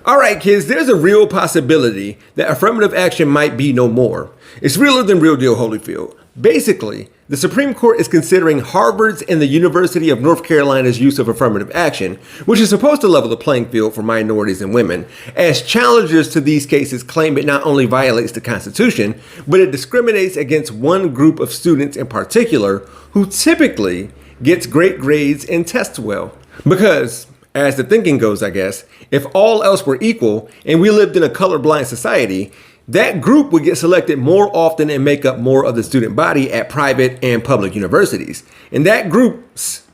All right, kids, there's a real possibility that affirmative action might be no more. It's realer than real deal Holyfield. Basically, the Supreme Court is considering Harvard's and the University of North Carolina's use of affirmative action, which is supposed to level the playing field for minorities and women, as challengers to these cases claim it not only violates the Constitution, but it discriminates against one group of students in particular who typically gets great grades and tests well. Because, as the thinking goes, I guess, if all else were equal and we lived in a colorblind society, that group would get selected more often and make up more of the student body at private and public universities. And that group's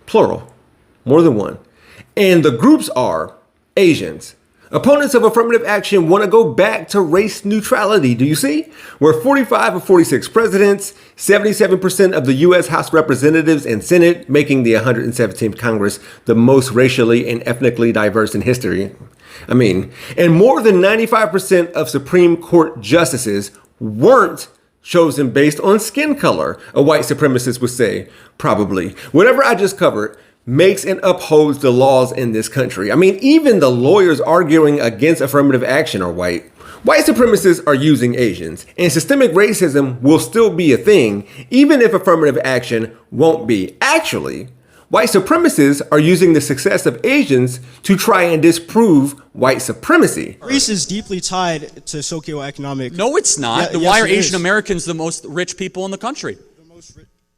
plural, more than one. And the groups are Asians. Opponents of affirmative action want to go back to race neutrality, do you see? Where 45 of 46 presidents, 77% of the U.S. House Representatives and Senate, making the 117th Congress the most racially and ethnically diverse in history. And more than 95% of Supreme Court justices weren't chosen based on skin color, a white supremacist would say, probably. Whatever I just covered makes and upholds the laws in this country. Even the lawyers arguing against affirmative action are white. White supremacists are using Asians, and systemic racism will still be a thing, even if affirmative action won't be. Actually, white supremacists are using the success of Asians to try and disprove white supremacy. Race is deeply tied to socioeconomic. No, it's not. Yeah, Why yes, are it Asian is. Americans the most rich people in the country?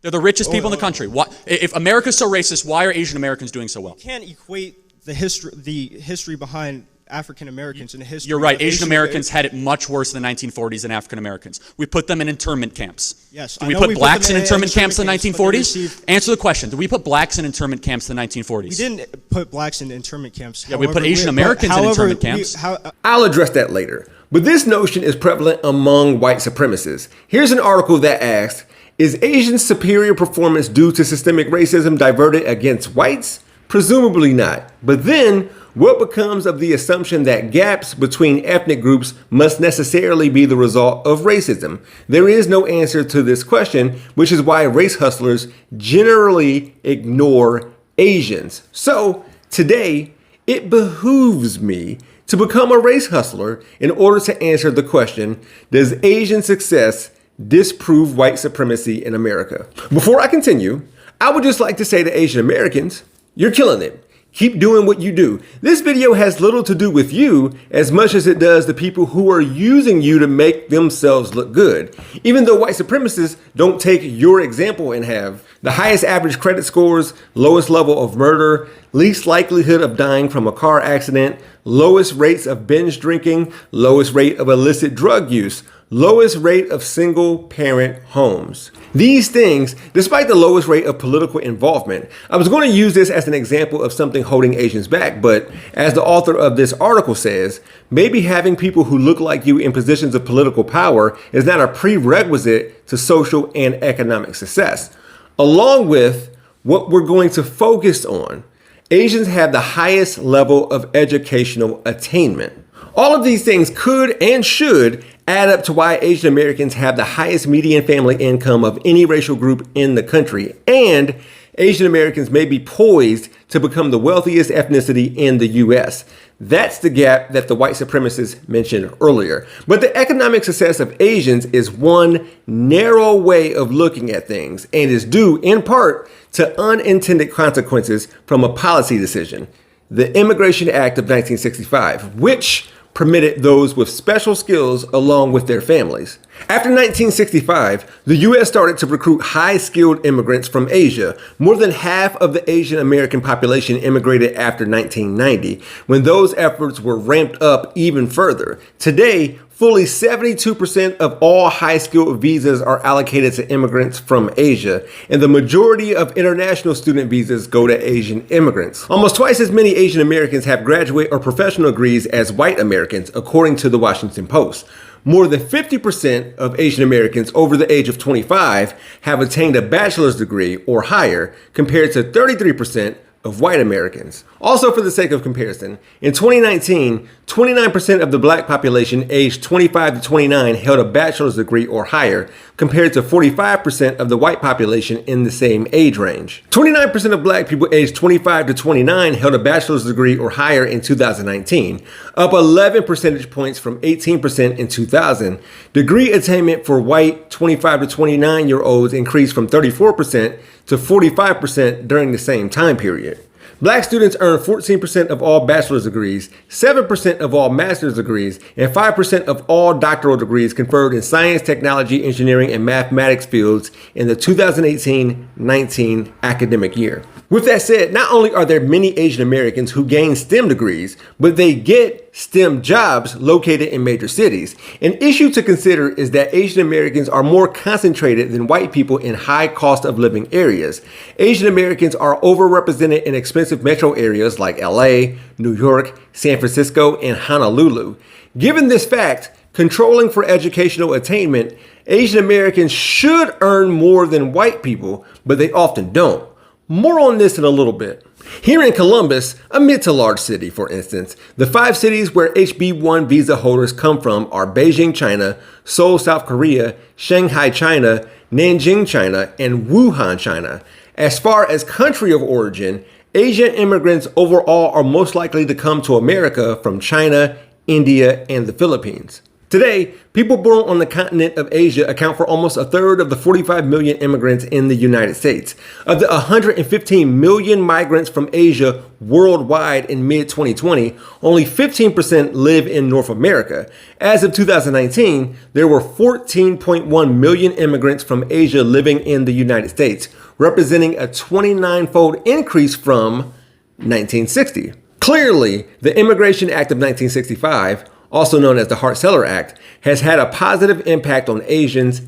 They're the richest people in the country. Why, if America's so racist, why are Asian Americans doing so well? You can't equate the history behind African Americans and the history. You're right. of Asian Americans had it much worse in the 1940s than African Americans. We put them in internment camps. Yes. Did we put blacks in internment camps in the 1940s? Answer the question. Did we put blacks in internment camps in the 1940s? We didn't put blacks in internment camps. Yeah, we put Asian Americans in internment camps. I'll address that later. But this notion is prevalent among white supremacists. Here's an article that asks, is Asians' superior performance due to systemic racism diverted against whites? Presumably not. But then, what becomes of the assumption that gaps between ethnic groups must necessarily be the result of racism? There is no answer to this question, which is why race hustlers generally ignore Asians. So, today, it behooves me to become a race hustler in order to answer the question, does Asian success disprove white supremacy in America? Before I continue, I would just like to say to Asian Americans, you're killing it. Keep doing what you do. This video has little to do with you as much as it does the people who are using you to make themselves look good. Even though white supremacists don't take your example and have the highest average credit scores, lowest level of murder, least likelihood of dying from a car accident, lowest rates of binge drinking, lowest rate of illicit drug use, lowest rate of single parent homes. These things, despite the lowest rate of political involvement. I was going to use this as an example of something holding Asians back, but as the author of this article says, maybe having people who look like you in positions of political power is not a prerequisite to social and economic success. Along with what we're going to focus on, Asians have the highest level of educational attainment. All of these things could and should add up to why Asian Americans have the highest median family income of any racial group in the country. And Asian Americans may be poised to become the wealthiest ethnicity in the U.S. That's the gap that the white supremacists mentioned earlier. But the economic success of Asians is one narrow way of looking at things and is due in part to unintended consequences from a policy decision, the Immigration Act of 1965, which permitted those with special skills along with their families. After 1965, the U.S. started to recruit high-skilled immigrants from Asia. More than half of the Asian American population immigrated after 1990, when those efforts were ramped up even further. Today, fully 72% of all high-skilled visas are allocated to immigrants from Asia, and the majority of international student visas go to Asian immigrants. Almost twice as many Asian Americans have graduate or professional degrees as white Americans, according to the Washington Post. More than 50% of Asian Americans over the age of 25 have attained a bachelor's degree or higher, compared to 33% of white Americans. Also, for the sake of comparison, in 2019, 29% of the black population aged 25 to 29 held a bachelor's degree or higher, compared to 45% of the white population in the same age range. 29% of black people aged 25 to 29 held a bachelor's degree or higher in 2019, up 11 percentage points from 18% in 2000. Degree attainment for white 25 to 29-year-olds increased from 34% to 45% during the same time period. Black students earn 14% of all bachelor's degrees, 7% of all master's degrees, and 5% of all doctoral degrees conferred in science, technology, engineering, and mathematics fields in the 2018-19 academic year. With that said, not only are there many Asian Americans who gain STEM degrees, but they get STEM jobs located in major cities. An issue to consider is that Asian Americans are more concentrated than white people in high cost of living areas. Asian Americans are overrepresented in expensive metro areas like LA, New York, San Francisco, and Honolulu. Given this fact, controlling for educational attainment, Asian Americans should earn more than white people, but they often don't. More on this in a little bit. Here in Columbus, a mid to large city, for instance, the 5 cities where HB1 visa holders come from are Beijing, China, Seoul, South Korea, Shanghai, China, Nanjing, China, and Wuhan, China. As far as country of origin, Asian immigrants overall are most likely to come to America from China, India, and the Philippines. Today, people born on the continent of Asia account for almost a third of the 45 million immigrants in the United States. Of the 115 million migrants from Asia worldwide in mid-2020, only 15% live in North America. As of 2019, there were 14.1 million immigrants from Asia living in the United States, representing a 29-fold increase from 1960. Clearly, the Immigration Act of 1965, also known as the Hart-Celler Act, has had a positive impact on Asians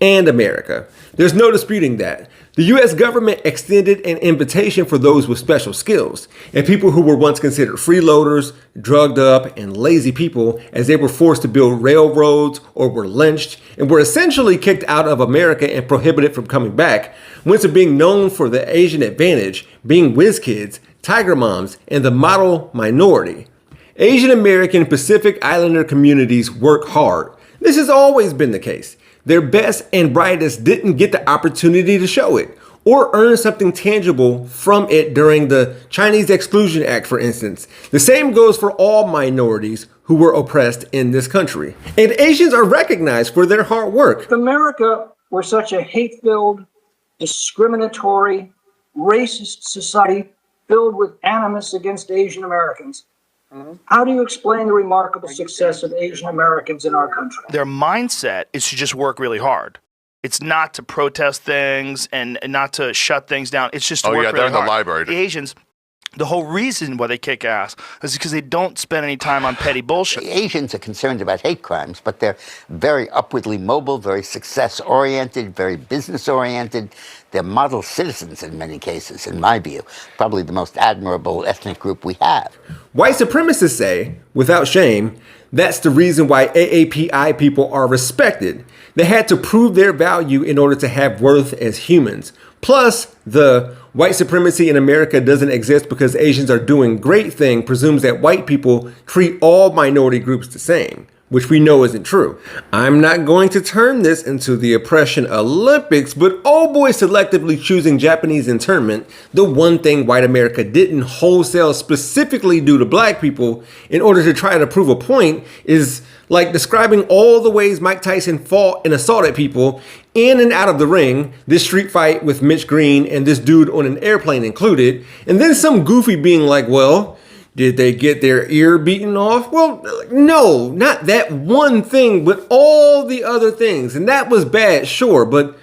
and America. There's no disputing that. The U.S. government extended an invitation for those with special skills and people who were once considered freeloaders, drugged up, and lazy people, as they were forced to build railroads or were lynched and were essentially kicked out of America and prohibited from coming back, went to being known for the Asian advantage, being whiz kids, tiger moms, and the model minority. Asian American Pacific Islander communities work hard. This has always been the case. Their best and brightest didn't get the opportunity to show it or earn something tangible from it during the Chinese Exclusion Act, for instance. The same goes for all minorities who were oppressed in this country. And Asians are recognized for their hard work. If America were such a hate-filled, discriminatory, racist society filled with animus against Asian Americans, how do you explain the remarkable success of Asian Americans in our country? Their mindset is to just work really hard. It's not to protest things and not to shut things down. It's just to work really hard. They're in the library. The Asians, the whole reason why they kick ass is because they don't spend any time on petty bullshit. The Asians are concerned about hate crimes, but they're very upwardly mobile, very success-oriented, very business-oriented. They're model citizens in many cases, in my view. Probably the most admirable ethnic group we have. White supremacists say, without shame, that's the reason why AAPI people are respected. They had to prove their value in order to have worth as humans. Plus, the white supremacy in America doesn't exist because Asians are doing great thing presumes that white people treat all minority groups the same, which we know isn't true. I'm not going to turn this into the oppression Olympics, but old boys selectively choosing Japanese internment, the one thing white America didn't wholesale specifically do to black people in order to try to prove a point, is like describing all the ways Mike Tyson fought and assaulted people in and out of the ring, this street fight with Mitch Green and this dude on an airplane included, and then some goofy being like, well, did they get their ear beaten off? Well, no, not that one thing, but all the other things. And that was bad, sure, but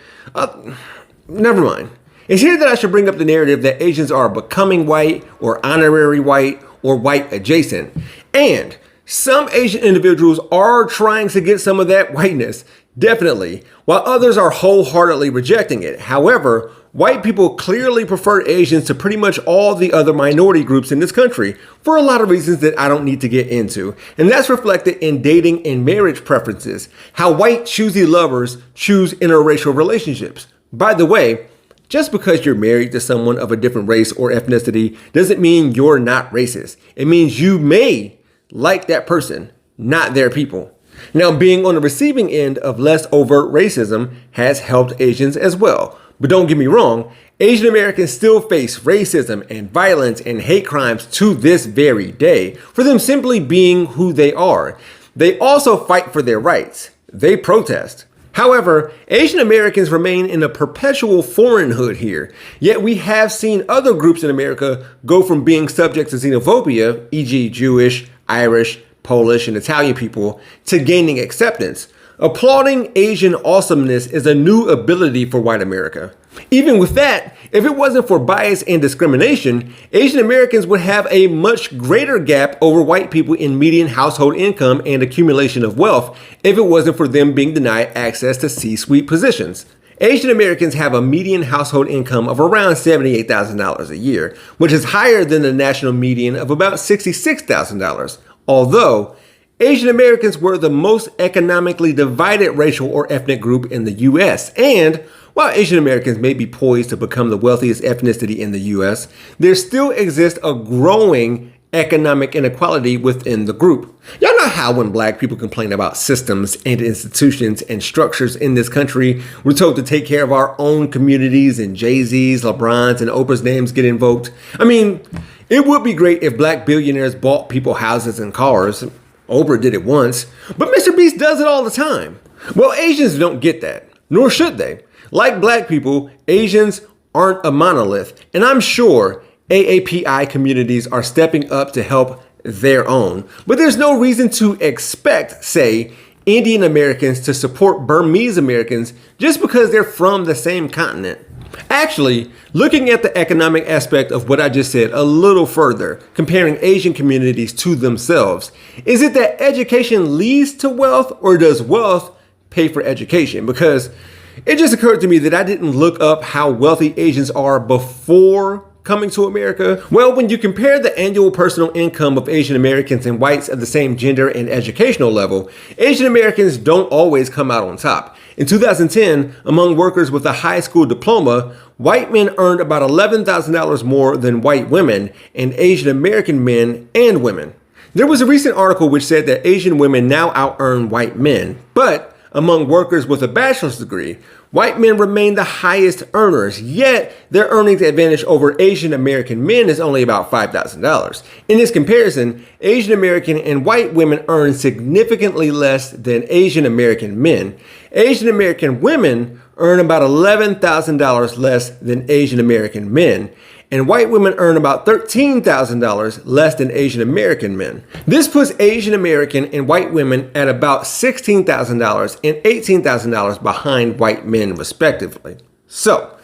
never mind. It's here that I should bring up the narrative that Asians are becoming white or honorary white or white adjacent. And some Asian individuals are trying to get some of that whiteness, definitely, while others are wholeheartedly rejecting it. However, white people clearly prefer Asians to pretty much all the other minority groups in this country for a lot of reasons that I don't need to get into. And that's reflected in dating and marriage preferences, how white choosy lovers choose interracial relationships. By the way, Just because you're married to someone of a different race or ethnicity doesn't mean you're not racist. It means you may like that person, not their people. Now, being on the receiving end of less overt racism has helped Asians as well. But don't get me wrong, Asian Americans still face racism and violence and hate crimes to this very day for them simply being who they are. They also fight for their rights. They protest. However, Asian Americans remain in a perpetual foreignhood here, yet we have seen other groups in America go from being subject to xenophobia, e.g. Jewish, Irish, Polish, and Italian people, to gaining acceptance. Applauding Asian awesomeness is a new ability for white America. Even with that, if it wasn't for bias and discrimination, Asian Americans would have a much greater gap over white people in median household income and accumulation of wealth if it wasn't for them being denied access to C-suite positions. Asian Americans have a median household income of around $78,000 a year, which is higher than the national median of about $66,000. Although, Asian Americans were the most economically divided racial or ethnic group in the U.S. And while Asian Americans may be poised to become the wealthiest ethnicity in the U.S., there still exists a growing economic inequality within the group. Y'all know how when black people complain about systems and institutions and structures in this country, we're told to take care of our own communities and Jay-Z's, LeBron's, and Oprah's names get invoked? I mean, it would be great if black billionaires bought people houses and cars. Oprah did it once, but Mr. Beast does it all the time. Well, Asians don't get that, nor should they. Like black people, Asians aren't a monolith, and I'm sure AAPI communities are stepping up to help their own. But there's no reason to expect, say, Indian Americans to support Burmese Americans just because they're from the same continent. Actually, looking at the economic aspect of what I just said a little further, comparing Asian communities to themselves, is it that education leads to wealth, or does wealth pay for education? Because it just occurred to me that I didn't look up how wealthy Asians are before coming to America. Well, when you compare the annual personal income of Asian Americans and whites of the same gender and educational level, Asian Americans don't always come out on top. In 2010, among workers with a high school diploma, white men earned about $11,000 more than white women, and Asian American men and women. There was a recent article which said that Asian women now out-earn white men, but among workers with a bachelor's degree, white men remain the highest earners, yet their earnings advantage over Asian American men is only about $5,000. In this comparison, Asian American and white women earn significantly less than Asian American men. Asian American women earn about $11,000 less than Asian American men, and white women earn about $13,000 less than Asian American men. This puts Asian American and white women at about $16,000 and $18,000 behind white men, respectively. So,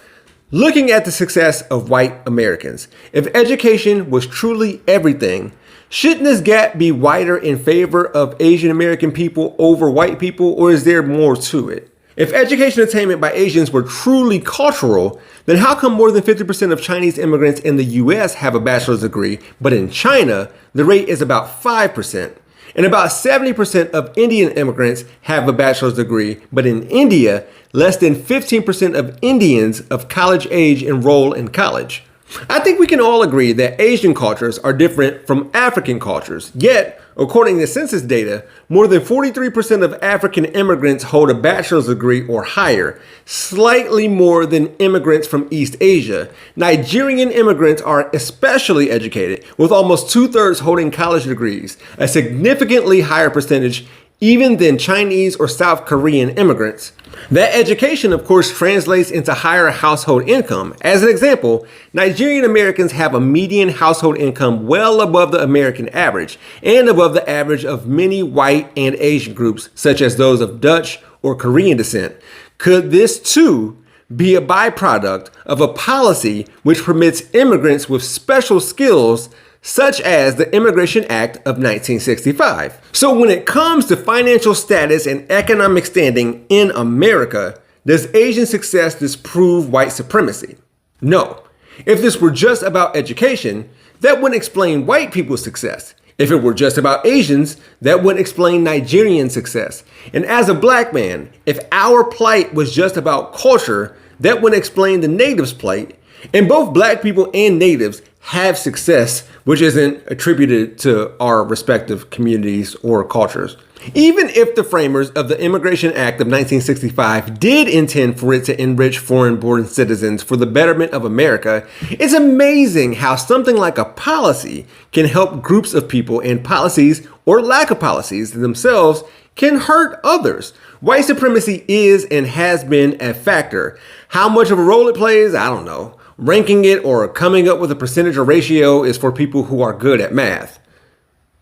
looking at the success of white Americans, if education was truly everything, shouldn't this gap be wider in favor of Asian American people over white people, or is there more to it? If education attainment by Asians were truly cultural, then how come more than 50% of Chinese immigrants in the US have a bachelor's degree, but in China, the rate is about 5%? And about 70% of Indian immigrants have a bachelor's degree, but in India, less than 15% of Indians of college age enroll in college. I think we can all agree that Asian cultures are different from African cultures, yet, according to census data, more than 43% of African immigrants hold a bachelor's degree or higher, slightly more than immigrants from East Asia. Nigerian immigrants are especially educated, with almost 2/3 holding college degrees, a significantly higher percentage even than Chinese or South Korean immigrants. That education, of course, translates into higher household income. As an example, Nigerian Americans have a median household income well above the American average and above the average of many white and Asian groups, such as those of Dutch or Korean descent. Could this too be a byproduct of a policy which permits immigrants with special skills such as the Immigration Act of 1965. So when it comes to financial status and economic standing in America, does Asian success disprove white supremacy? No. If this were just about education, that wouldn't explain white people's success. If it were just about Asians, that wouldn't explain Nigerian success. And as a black man, if our plight was just about culture, that would explain the natives' plight, and both black people and natives have success, which isn't attributed to our respective communities or cultures. Even if the framers of the Immigration Act of 1965 did intend for it to enrich foreign-born citizens for the betterment of America, it's amazing how something like a policy can help groups of people, and policies, or lack of policies themselves, can hurt others. White supremacy is and has been a factor. How much of a role it plays, I don't know. Ranking it or coming up with a percentage or ratio is for people who are good at math.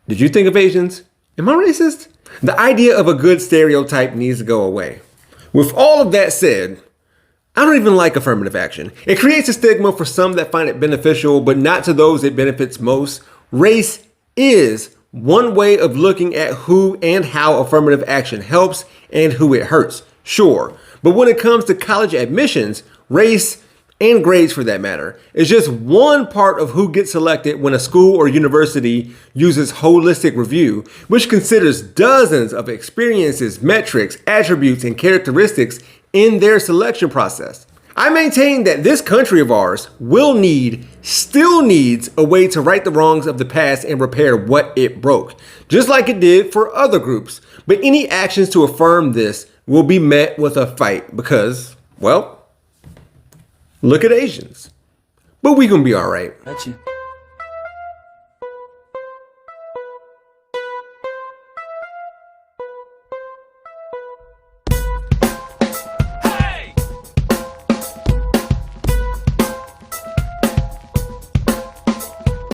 Did you think of Asians? Am I racist? The idea of a good stereotype needs to go away. With all of that said, I don't even like affirmative action. It creates a stigma for some that find it beneficial, but not to those it benefits most. Race is one way of looking at who and how affirmative action helps and who it hurts, sure. But when it comes to college admissions, race, and grades for that matter, is just one part of who gets selected when a school or university uses holistic review, which considers dozens of experiences, metrics, attributes, and characteristics in their selection process. I maintain that this country of ours still needs a way to right the wrongs of the past and repair what it broke, just like it did for other groups. But any actions to affirm this will be met with a fight because, well, look at Asians. But we gonna be all right. Got you.